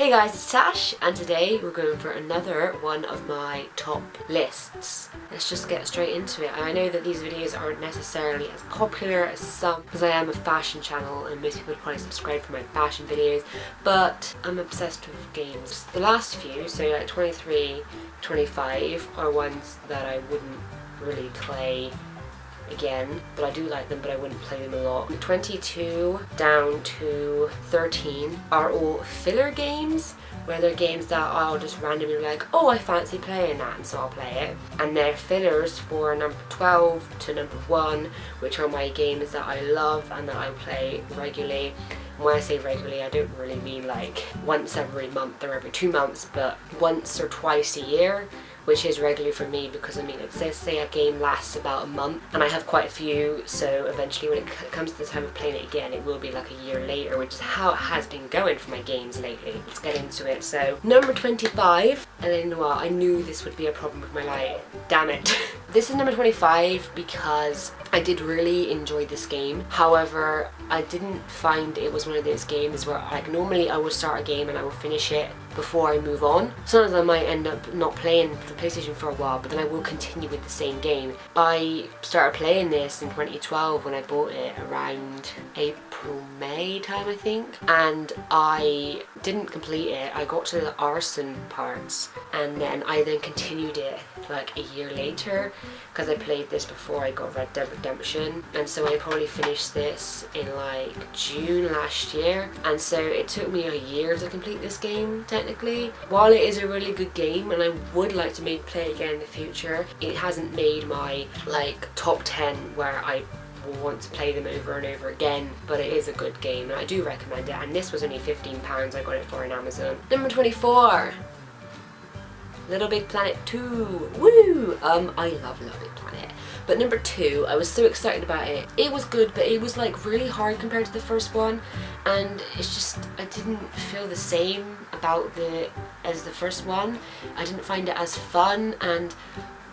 Hey guys, it's Tash, and today we're going for another one of my top lists. Let's just get straight into it. I know that these videos aren't necessarily as popular as some, because I am a fashion channel and most people would probably subscribe for my fashion videos, but I'm obsessed with games. The last few, so like 23, 25, are ones that I wouldn't really play again, but I do like them, but I wouldn't play them a lot. 22 down to 13 are all filler games, where they're games that I'll just randomly be like, oh, I fancy playing that, and so I'll play it. And they're fillers for number 12 to number 1, which are my games that I love and that I play regularly. And when I say regularly, I don't really mean like once every month or every 2 months, but once or twice a year, which is regular for me, because I mean, let's say a game lasts about a month and I have quite a few, so eventually when it comes to the time of playing it again, it will be like a year later, which is how it has been going for my games lately. Let's get into it. So number 25, and then well, I knew this would be a problem with my life, damn it. This is number 25 because I did really enjoy this game. However, I didn't find it was one of those games where, like, normally I would start a game and I will finish it before I move on. Sometimes I might end up not playing the PlayStation for a while, but then I will continue with the same game. I started playing this in 2012 when I bought it around April, May time, I think, and I didn't complete it. I got to the arson parts, and then I continued it like a year later, because I played this before I got Red Dead Redemption, and so I probably finished this in like June last year, and so it took me a year to complete this game technically. While it is a really good game and I would like to maybe play it again in the future, it hasn't made my like top 10 where I will want to play them over and over again, but it is a good game and I do recommend it, and this was only £15 I got it for on Amazon. Number 24, Little Big Planet 2. Woo! I love Little Big Planet. But number 2, I was so excited about it. It was good, but it was like really hard compared to the first one, and it's just, I didn't feel the same about as the first one. I didn't find it as fun, and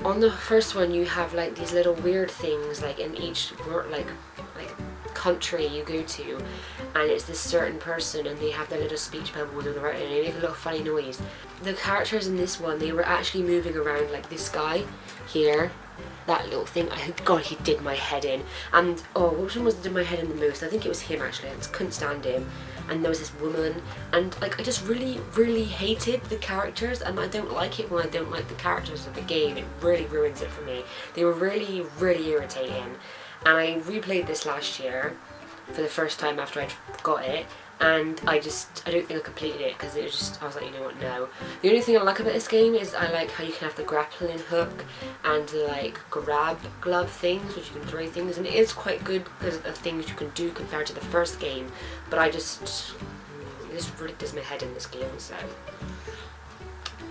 on the first one you have like these little weird things like in each like country you go to, and it's this certain person and they have their little speech bubbles on the right and they make a little funny noise. The characters in this one, they were actually moving around, like this guy here, that little thing, God, he did my head in. And oh, which one was did my head in the most? I think it was him actually. I just couldn't stand him. And there was this woman, and like I just really hated the characters, and I don't like it when I don't like the characters of the game. It really ruins it for me. They were really irritating. And I replayed this last year for the first time after I'd got it, and I don't think I completed it because it was just, I was like, you know what, no. The only thing I like about this game is I like how you can have the grappling hook and the like grab glove things, which you can throw things, and it is quite good because of the things you can do compared to the first game, but this really does my head in this game, so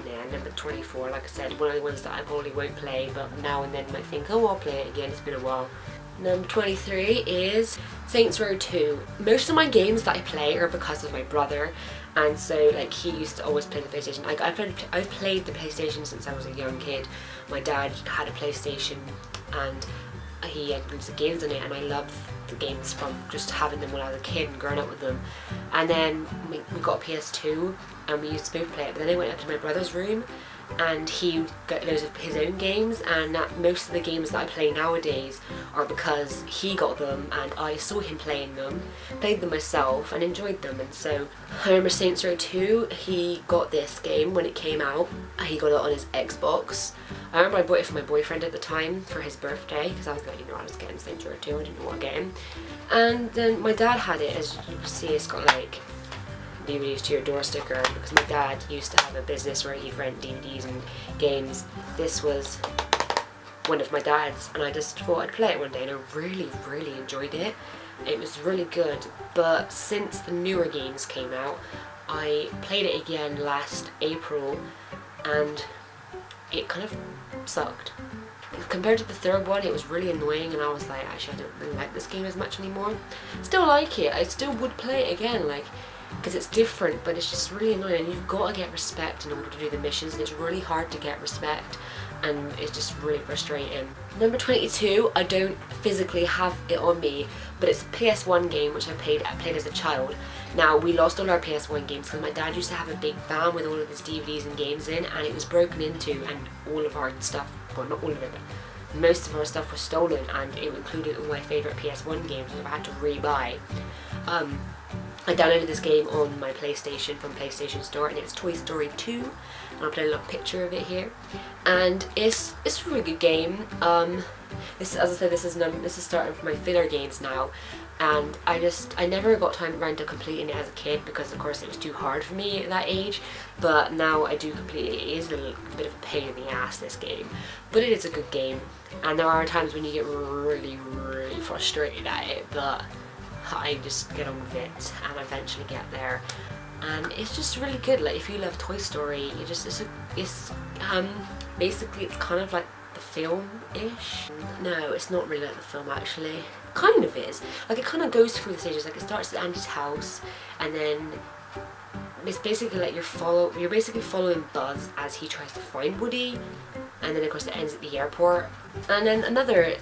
yeah. Number 24, like I said, one of the ones that I probably won't play, but now and then might think, oh, I'll play it again, it's been a while. Number 23 is Saints Row 2. Most of my games that I play are because of my brother, and so like he used to always play the PlayStation. Like I've played the PlayStation since I was a young kid. My dad had a PlayStation and he had loads of games on it, and I loved the games from just having them when I was a kid and growing up with them. And then we got a PS2 and we used to both play it, but then I went up to my brother's room and he got loads of his own games, and most of the games that I play nowadays are because he got them and I saw him playing them, played them myself and enjoyed them. And so I remember Saints Row 2, he got this game when it came out, he got it on his Xbox. I remember I bought it for my boyfriend at the time for his birthday, because I was like, you know, I was getting Saints Row 2, I didn't know what to get him. And then my dad had it, as you can see, it's got like DVDs to your door sticker, because my dad used to have a business where he'd rent DVDs and games. This was one of my dad's, and I just thought I'd play it one day, and I really enjoyed it. It was really good, but since the newer games came out, I played it again last April, and it kind of sucked. Compared to the third one, it was really annoying, and I was like, actually I don't really like this game as much anymore. Still like it, I still would play it again, like, because it's different, but it's just really annoying, and you've got to get respect in order to do the missions, and it's really hard to get respect. and it's just really frustrating. Number 22, I don't physically have it on me, but it's a PS1 game which I played as a child. Now, we lost all our PS1 games because my dad used to have a big van with all of his DVDs and games in, and it was broken into, and all of our stuff, well, not all of it, but most of our stuff was stolen, and it included all my favourite PS1 games, which I had to re-buy. I downloaded this game on my PlayStation from PlayStation Store, and it's Toy Story 2, and I'll put a little picture of it here. And it's a really good game. This, as I said, this is starting from my filler games now, and I never got time around to completing it as a kid because of course it was too hard for me at that age. But now I do complete it. It is a little bit of a pain in the ass, this game, but it is a good game. And there are times when you get really frustrated at it, but I just get on with it and eventually get there, and it's just really good. Like, if you love Toy Story, basically it's kind of like the film-ish. No, it's not really like the film actually. Kind of is. Like, it kind of goes through the stages. Like, it starts at Andy's house, and then it's basically like you're basically following Buzz as he tries to find Woody, and then of course it ends at the airport. And then another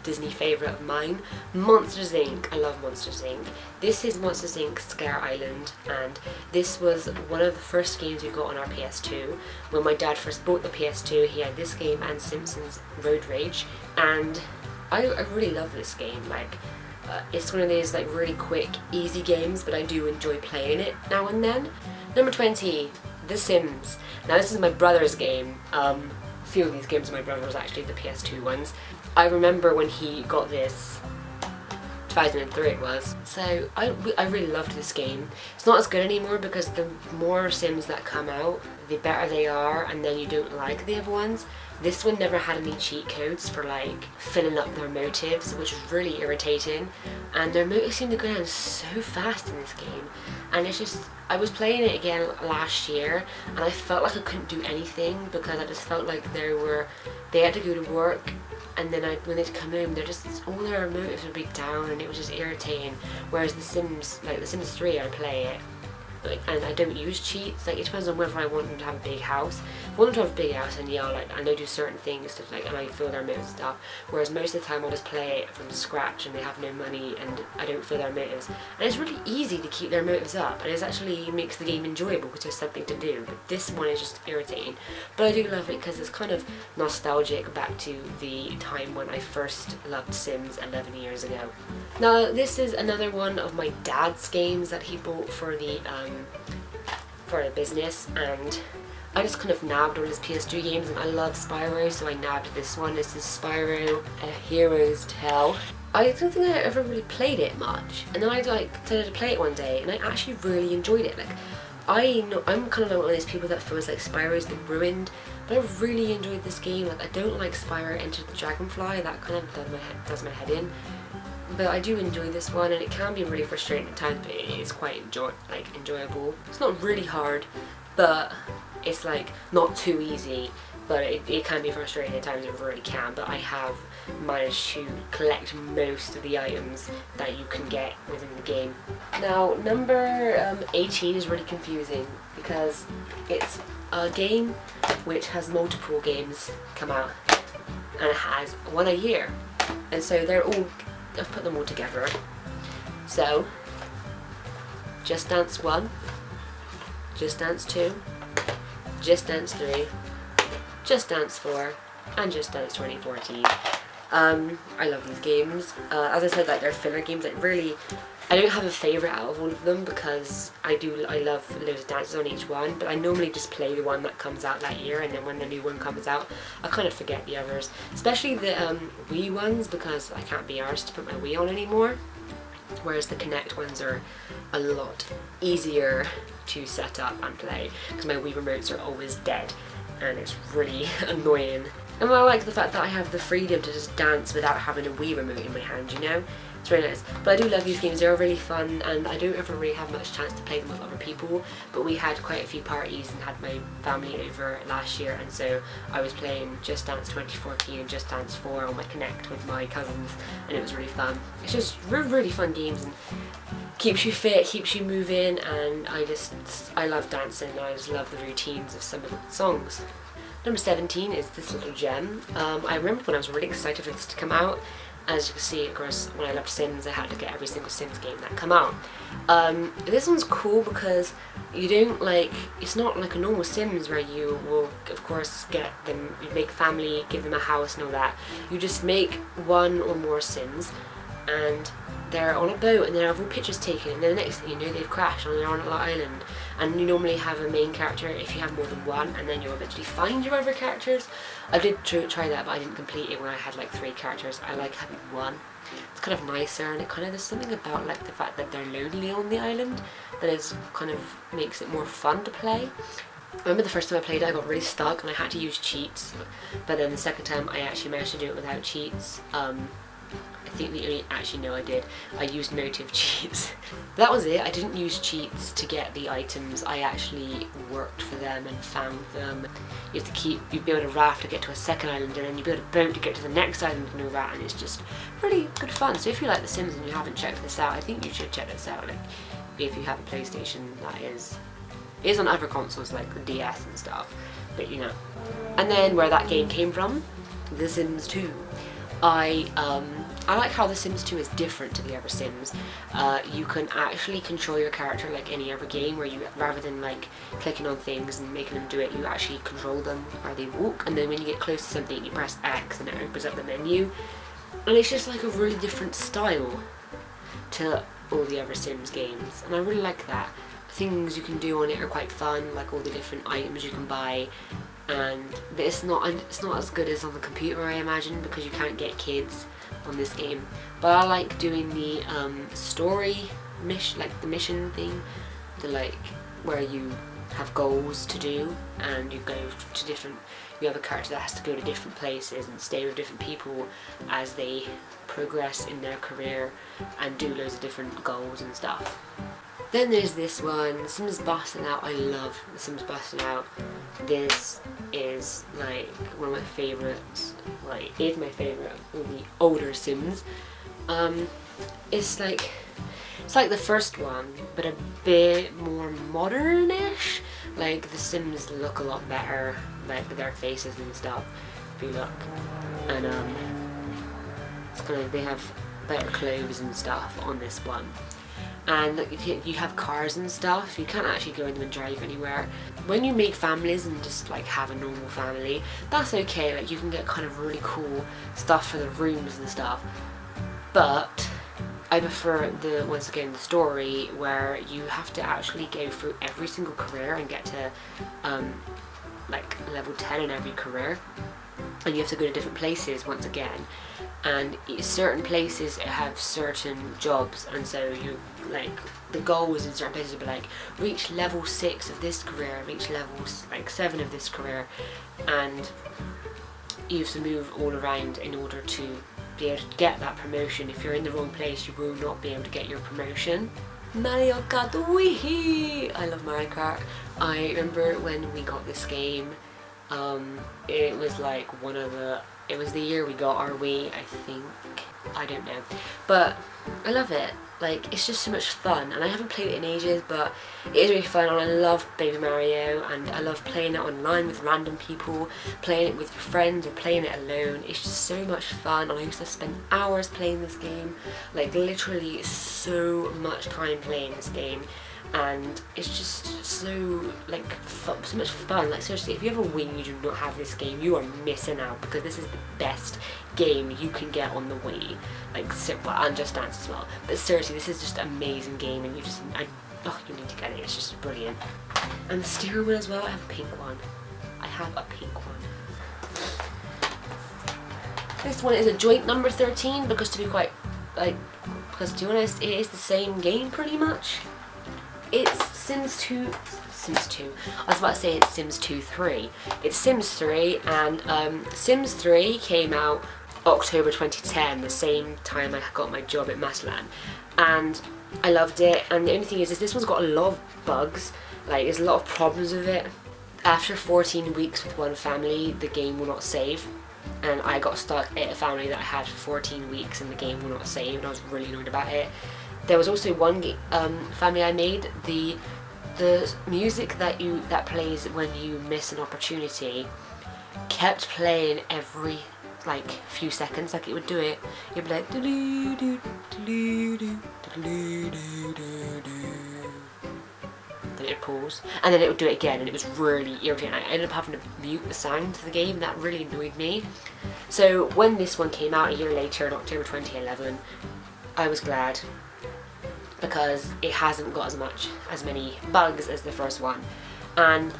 Disney favourite of mine, Monsters Inc. I love Monsters Inc. This is Monsters Inc. Scare Island, and this was one of the first games we got on our PS2. When my dad first bought the PS2, he had this game and Simpsons Road Rage, and I really love this game. Like, it's one of those like really quick, easy games, but I do enjoy playing it now and then. Number 20, The Sims. Now, this is my brother's game. A few of these games are my brother's, actually, the PS2 ones. I remember when he got this, 2003 it was. So I really loved this game. It's not as good anymore because the more Sims that come out, the better they are, and then you don't like the other ones. This one never had any cheat codes for like filling up their motives, which was really irritating, and their motives seem to go down so fast in this game, and it's just, I was playing it again last year and I felt like I couldn't do anything because I just felt like they had to go to work, and then when they'd come home, all their motives would be down, and it was just irritating. Whereas The Sims, like The Sims 3, I play it, and I don't use cheats. Like, it depends on whether I want them to have a big house. If I want them to have a big house, and yeah, like, and I do certain things to, like, and I fill their motives and stuff. Whereas most of the time I'll just play it from scratch and they have no money and I don't fill their motives. And it's really easy to keep their motives up, and it actually makes the game enjoyable because there's something to do. But this one is just irritating. But I do love it because it's kind of nostalgic back to the time when I first loved Sims 11 years ago. Now, this is another one of my dad's games that he bought for the business, and I just kind of nabbed all his PS2 games, and I love Spyro, so I nabbed this one. This is Spyro, A Hero's Tale. I don't think I ever really played it much, and then I decided to play it one day, and I actually really enjoyed it. Like, I'm kind of like one of those people that feels like Spyro's been ruined, but I really enjoyed this game. Like, I don't like Spyro Enter the Dragonfly, that kind of does my head in. But I do enjoy this one, and it can be really frustrating at times, but it is quite enjoyable. It's not really hard, but it's like not too easy, but it can be frustrating at times, it really can. But I have managed to collect most of the items that you can get within the game. Now, number 18 is really confusing because it's a game which has multiple games come out, and it has one a year, and so I've put them all together. So, Just Dance 1, Just Dance 2, Just Dance 3, Just Dance 4, and Just Dance 2014. I love these games. As I said, like, they're filler games. Like, really, I don't have a favourite out of all of them because I love loads of dances on each one, but I normally just play the one that comes out that year, and then when the new one comes out, I kind of forget the others. Especially the Wii ones, because I can't be arsed to put my Wii on anymore. Whereas the Kinect ones are a lot easier to set up and play because my Wii remotes are always dead, and it's really annoying. And I like the fact that I have the freedom to just dance without having a Wii remote in my hand, you know? It's really nice. But I do love these games, they're really fun, and I don't ever really have much chance to play them with other people, but we had quite a few parties and had my family over last year, and so I was playing Just Dance 2014 and Just Dance 4 on my Kinect with my cousins, and it was really fun. It's just really fun games, and keeps you fit, keeps you moving, and I love dancing, and I just love the routines of some of the songs. Number 17 is this little gem. I remember when I was really excited for this to come out. As you can see, of course, when I loved Sims, I had to get every single Sims game that come out. This one's cool because you don't like, it's not like a normal Sims where you will, of course, get them, you make a family, give them a house and all that. You just make one or more Sims and they're on a boat and they have all pictures taken, and then the next thing you know they've crashed and they're on an island. And you normally have a main character if you have more than one, and then you'll eventually find your other characters. I did try that, but I didn't complete it when I had like 3 characters. I like having one. It's kind of nicer, and it kind of, there's something about like the fact that they're lonely on the island that is kind of makes it more fun to play. I remember the first time I played it I got really stuck and I had to use cheats, but then the second time I actually managed to do it without cheats. I think the only, actually no I did, I used motive cheats. That was it. I didn't use cheats to get the items, I actually worked for them and found them. You have to you build a raft to get to a second island, and then you build a boat to get to the next island and all that, and it's just really good fun. So if you like The Sims and you haven't checked this out, I think you should check this out. Like, if you have a PlayStation, that is. It is on other consoles like the DS and stuff, but you know. And then where that game came from, The Sims 2. I like how The Sims 2 is different to the other Sims. You can actually control your character like any other game, where you, rather than like clicking on things and making them do it, you actually control them where they walk, and then when you get close to something you press X and it opens up the menu. And it's just like a really different style to all the other Sims games, and I really like that. Things you can do on it are quite fun, like all the different items you can buy. But it's not as good as on the computer, I imagine, because you can't get kids on this game. But I like doing the story mission, like the mission thing, where you have goals to do and you go to you have a character that has to go to different places and stay with different people as they progress in their career and do loads of different goals and stuff. Then there's this one, The Sims Busting Out. I love The Sims Busting Out. This is like one of my favourites, like is my favourite of the older Sims. It's like the first one, but a bit more modern-ish. Like the Sims look a lot better, like with their faces and stuff, if you look. And it's kind of, they have better clothes and stuff on this one. And you have cars and stuff, you can't actually go in them and drive anywhere. When you make families and just like have a normal family, that's okay, like you can get kind of really cool stuff for the rooms and stuff. But I prefer once again the story where you have to actually go through every single career and get to like level 10 in every career. And you have to go to different places once again, and certain places have certain jobs, and so you like the goals in certain places will be like reach level 6 of this career, reach level like 7 of this career, and you have to move all around in order to be able to get that promotion. If you're in the wrong place, you will not be able to get your promotion. Mario Kart Wii! I love Mario Kart. I remember when we got this game. It was like it was the year we got our Wii, I think. I don't know. But I love it. Like, it's just so much fun, and I haven't played it in ages, but it is really fun, and I love Baby Mario, and I love playing it online with random people, playing it with your friends, or playing it alone. It's just so much fun, and I used to spend hours playing this game, like literally so much time playing this game. And it's just so like so much fun. Like seriously, if you have a Wii and you do not have this game, you are missing out, because this is the best game you can get on the Wii. Like, well, and Just Dance as well. But seriously, this is just an amazing game, and you need to get it. It's just brilliant. And the steering wheel as well. I have a pink one. This one is a joint number 13 because to be honest, it is the same game pretty much. It's Sims 2. I was about to say it's Sims 2 3. It's Sims 3, and Sims 3 came out October 2010, the same time I got my job at Maslan, and I loved it. And the only thing is this one's got a lot of bugs. Like, there's a lot of problems with it. After 14 weeks with one family, the game will not save. And I got stuck at a family that I had for 14 weeks and the game will not save, and I was really annoyed about it. There was also one family I made, the music that plays when you miss an opportunity kept playing every like few seconds. Like it would do it, you'd be like doo doo doo doo doo doo doo. Then it would pause, and then it would do it again, and it was really irritating. I ended up having to mute the sound to the game. That really annoyed me. So when this one came out a year later in October 2011, I was glad, because it hasn't got as many bugs as the first one. And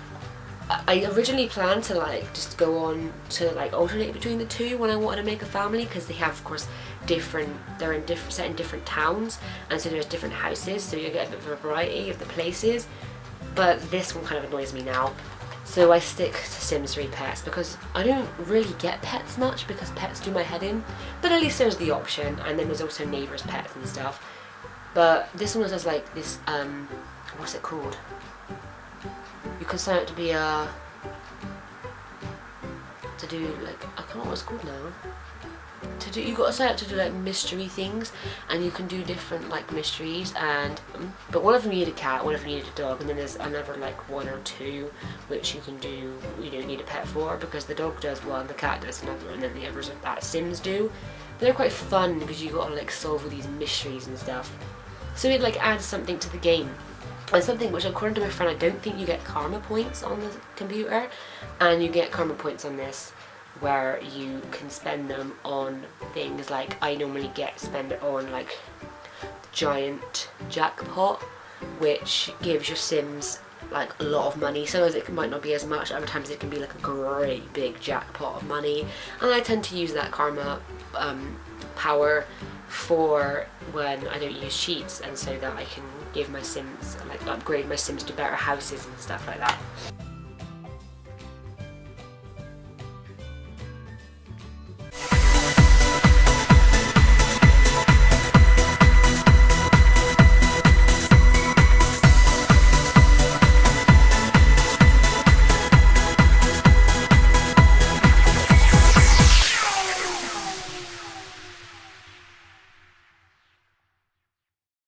I originally planned to like just go on to like alternate between the two when I wanted to make a family, because they have, of course, they're set in different towns, and so there's different houses, so you get a bit of a variety of the places. But this one kind of annoys me now, so I stick to Sims 3 Pets, because I don't really get pets much, because pets do my head in, but at least there's the option. And then there's also neighbours' pets and stuff. But this one has like this what's it called? You can sign up to be to do like, I can't remember what it's called now. You got to sign up to do like mystery things, and you can do different like mysteries. And but one of them you need a cat, one of them you need a dog, and then there's another like one or two which you can do. You don't need a pet for, because the dog does one, the cat does another, and then the others that Sims do. But they're quite fun, because you got to like solve all these mysteries and stuff. So it like adds something to the game. And something which, according to my friend, I don't think you get karma points on the computer, and you get karma points on this where you can spend them on things like, I normally spend it on like giant jackpot, which gives your Sims like a lot of money. Sometimes it might not be as much, other times it can be like a great big jackpot of money, and I tend to use that karma power for when I don't use cheats, and so that I can give my Sims, like upgrade my Sims to better houses and stuff like that.